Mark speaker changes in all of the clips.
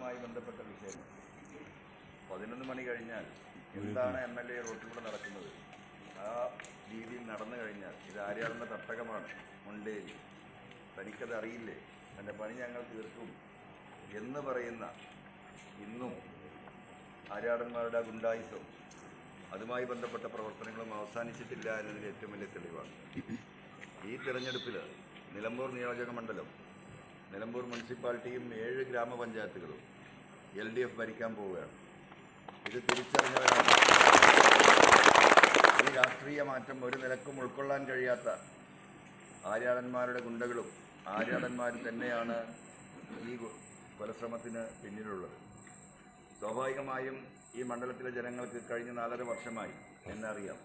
Speaker 1: ഇതുമായി ബന്ധപ്പെട്ട വിഷയം 11 മണി കഴിഞ്ഞാൽ എന്താണ് MLA റോട്ടിലൂടെ നടക്കുന്നത് ആ രീതിയിൽ നടന്നു കഴിഞ്ഞാൽ ഇത് ആര്യാടൻ്റെ തട്ടകമാണ് മുണ്ടേരി, തനിക്കത് അറിയില്ലേ, തൻ്റെ പണി ഞങ്ങൾ തീർക്കും എന്ന് പറയുന്ന ഇന്നും ആര്യാടന്മാരുടെ ഗുണ്ടായിസം അതുമായി ബന്ധപ്പെട്ട പ്രവർത്തനങ്ങളും അവസാനിച്ചിട്ടില്ല എന്നതിൻ്റെ ഏറ്റവും വലിയ തെളിവാണ്. ഈ തിരഞ്ഞെടുപ്പിൽ നിലമ്പൂർ നിയോജക മണ്ഡലം, നിലമ്പൂർ മുനിസിപ്പാലിറ്റിയും 7 ഗ്രാമപഞ്ചായത്തുകളും LDF ഭരിക്കാൻ പോവുകയാണ്. ഇത് തിരിച്ചറിഞ്ഞവരാണ്. ഈ രാഷ്ട്രീയ മാറ്റം ഒരു നിലക്കും ഉൾക്കൊള്ളാൻ കഴിയാത്ത ആര്യാടന്മാരുടെ ഗുണ്ടകളും ആര്യാടന്മാരും തന്നെയാണ് ഈ കൊലശ്രമത്തിന് പിന്നിലുള്ളത്. സ്വാഭാവികമായും ഈ മണ്ഡലത്തിലെ ജനങ്ങൾക്ക് കഴിഞ്ഞ 4.5 വർഷമായി എന്നറിയാം.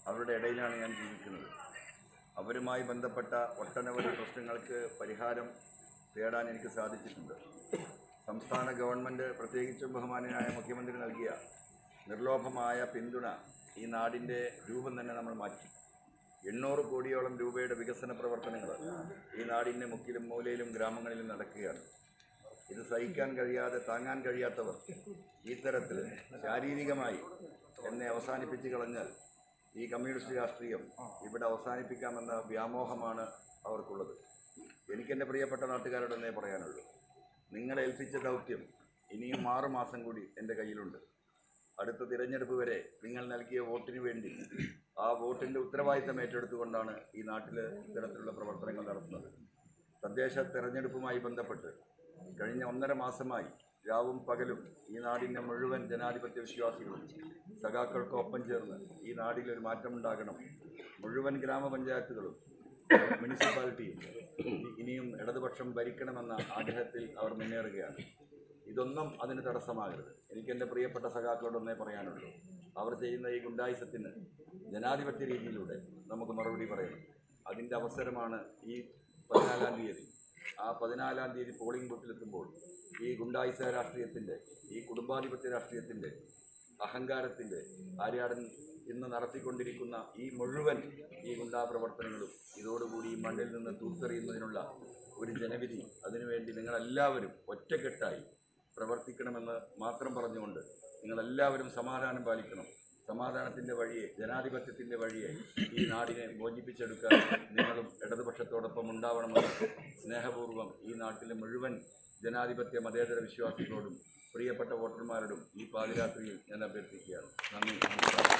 Speaker 1: അവരുടെ ഇടയിലാണ് ഞാൻ ജീവിക്കുന്നത്. അവരുമായി ബന്ധപ്പെട്ട ഒട്ടനവധി പ്രശ്നങ്ങൾക്ക് പരിഹാരം തേടാൻ എനിക്ക് സാധിച്ചിട്ടുണ്ട്. സംസ്ഥാന ഗവൺമെൻറ്, പ്രത്യേകിച്ചും ബഹുമാന്യനായ മുഖ്യമന്ത്രി നൽകിയ നിർലോഭമായ പിന്തുണ ഈ നാടിൻ്റെ രൂപം തന്നെ നമ്മൾ മാറ്റി. 800 കോടിയോളം രൂപയുടെ വികസന പ്രവർത്തനങ്ങൾ ഈ നാടിൻ്റെ മുക്കിലും മൂലയിലും ഗ്രാമങ്ങളിലും നടക്കുകയാണ്. ഇത് സഹിക്കാൻ കഴിയാതെ, താങ്ങാൻ കഴിയാത്തവർ ഈ തരത്തിൽ ശാരീരികമായി എന്നെ അവസാനിപ്പിച്ച് കളഞ്ഞാൽ ഈ കമ്മ്യൂണിസ്റ്റ് രാഷ്ട്രീയം ഇവിടെ അവസാനിപ്പിക്കാമെന്ന വ്യാമോഹമാണ് അവർക്കുള്ളത്. എനിക്കെൻ്റെ പ്രിയപ്പെട്ട നാട്ടുകാരോടൊന്നേ പറയാനുള്ളൂ, നിങ്ങളെ ഏൽപ്പിച്ച ദൗത്യം ഇനിയും 6 മാസം കൂടി എൻ്റെ കയ്യിലുണ്ട്. അടുത്ത തിരഞ്ഞെടുപ്പ് വരെ നിങ്ങൾ നൽകിയ വോട്ടിന് വേണ്ടി ആ വോട്ടിൻ്റെ ഉത്തരവാദിത്തം ഏറ്റെടുത്തുകൊണ്ടാണ് ഈ നാട്ടിൽ ഇത്തരത്തിലുള്ള പ്രവർത്തനങ്ങൾ നടത്തുന്നത്. തദ്ദേശ തെരഞ്ഞെടുപ്പുമായി ബന്ധപ്പെട്ട് കഴിഞ്ഞ 1.5 മാസമായി രാവും പകലും ഈ നാടിൻ്റെ മുഴുവൻ ജനാധിപത്യ വിശ്വാസികളും സഖാക്കൾക്കൊപ്പം ചേർന്ന് ഈ നാടിലൊരു മാറ്റമുണ്ടാകണം, മുഴുവൻ ഗ്രാമപഞ്ചായത്തുകളും മുനിസിപ്പാലിറ്റിയും ഇനിയും ഇടതുപക്ഷം ഭരിക്കണമെന്ന ആഗ്രഹത്തിൽ അവർ മുന്നേറുകയാണ്. ഇതൊന്നും അതിന് തടസ്സമാകരുത്. എനിക്കെൻ്റെ പ്രിയപ്പെട്ട സഖാക്കളോടൊന്നേ പറയാനുള്ളൂ, അവർ ചെയ്യുന്ന ഈ ഗുണ്ടായിസത്തിന് ജനാധിപത്യ രീതിയിലൂടെ നമുക്ക് മറുപടി പറയണം. അതിൻ്റെ അവസരമാണ് ഈ 14-ാം തീയതി. ആ 14-ാം തീയതി പോളിംഗ് ബൂത്തിലെത്തുമ്പോൾ ഈ ഗുണ്ടായിസ രാഷ്ട്രീയത്തിൻ്റെ, ഈ കുടുംബാധിപത്യ രാഷ്ട്രീയത്തിൻ്റെ, അഹങ്കാരത്തിൻ്റെ, ആര്യാടൻ ഇന്ന് നടത്തിക്കൊണ്ടിരിക്കുന്ന ഈ മുഴുവൻ ഈ ഗുണ്ടാ പ്രവർത്തനങ്ങളും ഇതോടുകൂടി ഈ മണ്ണിൽ നിന്ന് തൂത്തെറിയുന്നതിനുള്ള ഒരു ജനവിധി, അതിനുവേണ്ടി നിങ്ങളെല്ലാവരും ഒറ്റക്കെട്ടായി പ്രവർത്തിക്കണമെന്ന് മാത്രം പറഞ്ഞുകൊണ്ട് നിങ്ങളെല്ലാവരും സമാധാനം പാലിക്കണം. സമാധാനത്തിൻ്റെ വഴിയെ, ജനാധിപത്യത്തിൻ്റെ വഴിയെ ഈ നാടിനെ മോചിപ്പിച്ചെടുക്കാൻ നിങ്ങളും ഇടതുപക്ഷത്തോടൊപ്പം ഉണ്ടാവണമെന്ന് സ്നേഹപൂർവ്വം ഈ നാട്ടിലെ മുഴുവൻ ജനാധിപത്യ മതേതര വിശ്വാസികളോടും പ്രിയപ്പെട്ട വോട്ടർമാരോടും ഈ പാതിരാത്രിയിൽ ഞാൻ അഭ്യർത്ഥിക്കുകയാണ്. നന്ദി, നമസ്കാരം.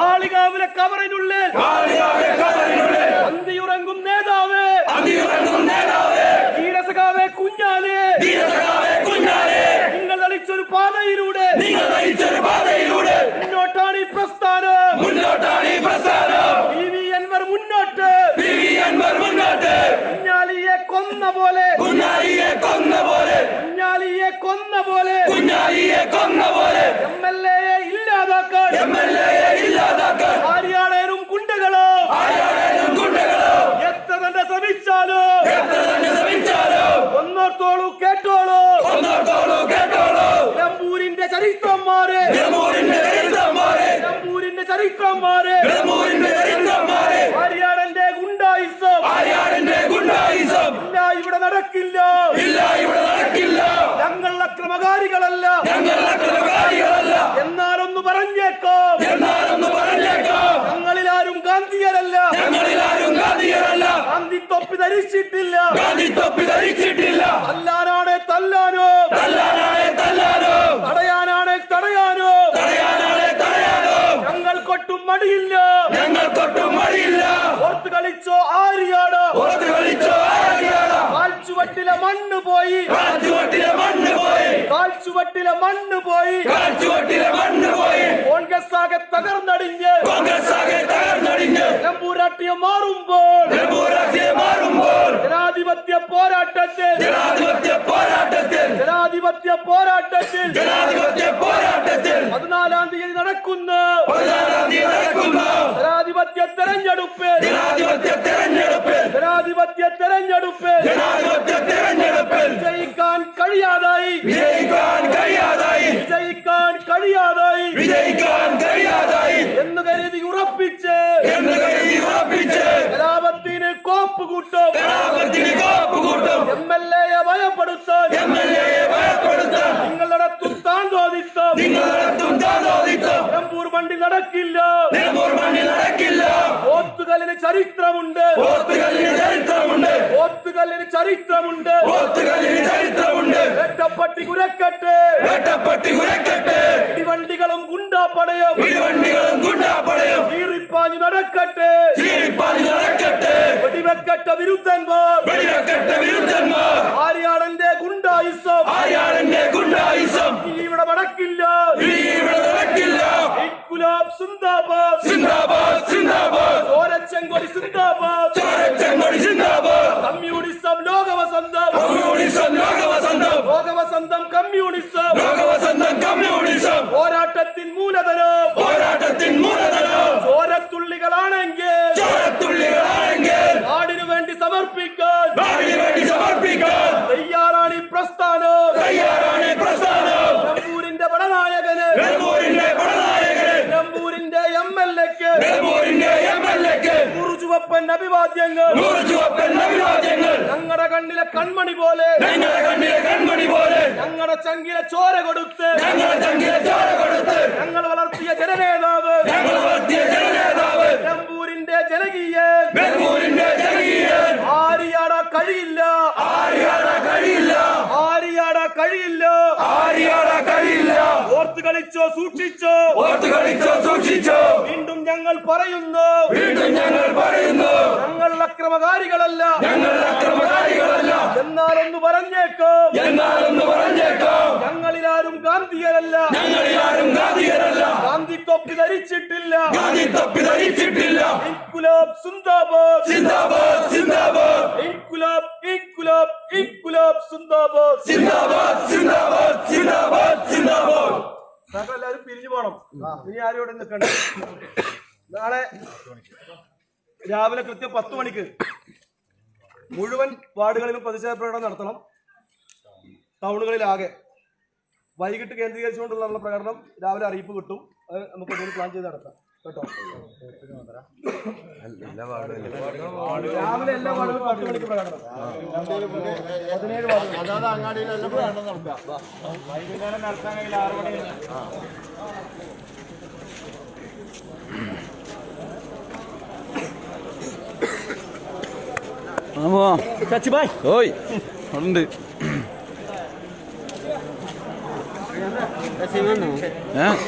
Speaker 2: ആളികാവിലെ കവറിനുള്ളിൽ അന്തിയുറങ്ങും നേതാവേ, ധീരസഖാവേ കുഞ്ഞാലേ, നിങ്ങൾ നയിച്ചൊരു പാതയിലൂടെ മുന്നോട്ടാണ് ഈ പ്രസ്ഥാനം. PV അൻവർ മുന്നോട്ട്, കുഞ്ഞാലിയെ കൊന്ന പോലെ, MLA ഇല്ലാതാക്കാൻ ആര്യാടനും ഗുണ്ടകളോ എത്ര തന്നെ ശ്രമിച്ചാലോ ഒന്നോർത്തോളൂ കേട്ടോളൂ നിലമ്പൂരിന്റെ ചരിത്രന്മാരെ, ആര്യാടന്റെ ഗുണ്ടായിസം ഇല്ല, ഇവിടെ നടക്കില്ല. ഞങ്ങൾ അക്രമകാരികളല്ല. എന്നാലൊന്ന് പറഞ്ഞേക്കാം, ഞങ്ങളിലാരും ഗാന്ധിയരല്ല. ഗാന്ധി തൊപ്പി ധരിച്ചിട്ടില്ല. തല്ലാനാണ് തല്ലാനോ തടയാൻ മടിയില്ല, ഓർത്ത് കളിച്ചോ ആര്യാട്, കാൽച്ചുവട്ടിലെ മണ്ണ് പോയി, കാൽച്ചുവട്ടിലെ മണ്ണ് പോയി, കോൺഗ്രസ് ആകെ തകർന്നടിഞ്ഞ് നിലമ്പൂരാട്ടിയെ മാറുമ്പോൾ ജനാധിപത്യ പോരാട്ടത്തിൽ 14-ാം തീയതി നടക്കുന്ന ജനാധിപത്യ തെരഞ്ഞെടുപ്പിൽ വിജയിക്കാൻ കഴിയാതായി എന്ന് കരുതി ഉറപ്പിച്ച് കലാപത്തിന് കോപ്പ് കൂട്ടും, MLA ഭയപ്പെടുത്താൻ നിങ്ങൾ നടത്തും താന്തോദിത്തം നിലമ്പൂർ മണ്ണിൽ നടക്കില്ല. ഓത്തുകല്ലിന് ചരിത്രമുണ്ട്, വേട്ടപ്പട്ടി കുരക്കട്ടെ, ഇടിവണ്ടികളും ഗുണ്ടാപ്പടയും ചീറിപ്പാഞ്ഞു നടക്കട്ടെ, വെടിവെക്കട്ട വിരുദ്ധന്മാർ, ആര്യാടന്റെ ഗുണ്ടായുസം ഇവിടെ നടക്കില്ല. ഇൻകുലാബ് സിന്ദാബാദ്, ഓരച്ചെങ്കൊടി സിന്ദാബാദ്, കമ്മ്യൂണിസം ലോകവസന്തം, കമ്മ്യൂണിസം പോരാട്ടത്തിൻ മൂലധനം, ചോരത്തുള്ളികളാണെങ്കിൽ നാടിനു വേണ്ടി സമർപ്പിക്കാൻ തയ്യാറാണ് ഈ പ്രസ്ഥാനം. നിലമ്പൂരിന്റെ പടനായകന്, നിലമ്പൂരിന്റെ MLA-ക്ക് മുറുചുവപ്പൻ അഭിവാദ്യങ്ങൾ. ഞങ്ങളുടെ കണ്ണിലെ കൺമണി പോലെ, ഞങ്ങളുടെ ചങ്കിലെ ചോര കൊടുത്ത് ഞങ്ങൾ വളർത്തിയ ജനനേതാവ്, നിലമ്പൂരിന്റെ ജനകീയൻ ആര്യാട കഴിയില്ല. ഓർത്ത് കളിച്ചോ സൂക്ഷിച്ചോ, വീണ്ടും ഞങ്ങൾ പറയുന്നു ഞങ്ങൾ അക്രമകാരികളല്ല. എന്നാലൊന്ന് പറഞ്ഞേക്കാം, ഞങ്ങളിലാരും ഗാന്ധിയരല്ല. ഗാന്ധി തൊപ്പി ധരിച്ചിട്ടില്ല. ഇൻകുലാബ് സിന്ദാബാദ്, ഇൻകുലാബ് സിന്ദാബാദ്. എല്ലാവരും പിരിഞ്ഞു പോണം. ഇനി ആരും ഇവിടെ നിൽക്കണ്ട. നാളെ രാവിലെ കൃത്യം 10 മണിക്ക് മുഴുവൻ വാർഡുകളിലും പ്രതിഷേധ പ്രകടനം നടത്തണം, ടൗണുകളിലാകെ. വൈകിട്ട് കേന്ദ്രീകരിച്ചുകൊണ്ടുള്ള പ്രകടനം രാവിലെ അറിയിപ്പ് കിട്ടും. അത് നമുക്ക് എന്തെങ്കിലും പ്ലാൻ ചെയ്ത് നടത്താം കേട്ടോ. രാവിലെ എല്ലാ വാർഡുകളും 10 മണിക്ക് പ്രകടനം, 17 വാർഡുകൾ അങ്ങാടിയിലെല്ലാം പ്രകടനം നടത്താം. വൈകുന്നേരം നടത്താനെങ്കിൽ 6 മണി. ചച്ചിബായ് ഓയ് ഉണ്ട്.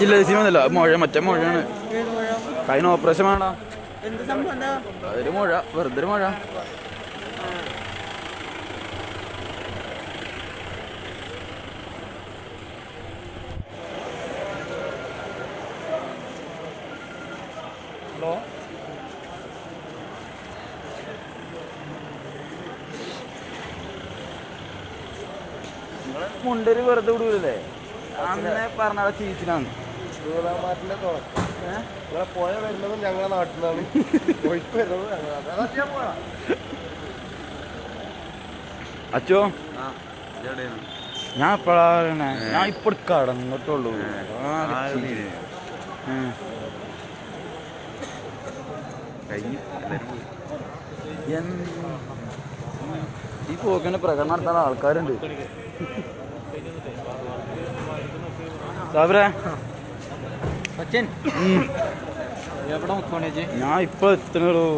Speaker 2: ഇല്ല സിനിമ മുഴ, മറ്റേ മുഴയാണ്. കഴിഞ്ഞ ഓപ്പറേഷൻ വേണ്ട, അതൊരു മുഴ, വെറുതെ ഒരു മുഴ. ഹലോ, മുണ്ടര് വെറുതെ വിടൂലേ? അന്നെ പറഞ്ഞ ചീച്ചിനാണ്. പോയ വരുന്നതും ഞങ്ങളെ നാട്ടിലാണ്, പോയിട്ട് വരുന്നതും ഞങ്ങളാണ്. അച്ചോ, ഞാൻ എപ്പോഴാണ്? ഞാൻ ഇപ്പൊ കടന്നിട്ടുള്ളൂ. ഈ പോക്കിന് പ്രകടനം നടത്താൻ ആൾക്കാരുണ്ട്. സാബറേ, ഞാൻ ഇപ്പൊ എത്തണുള്ളൂ.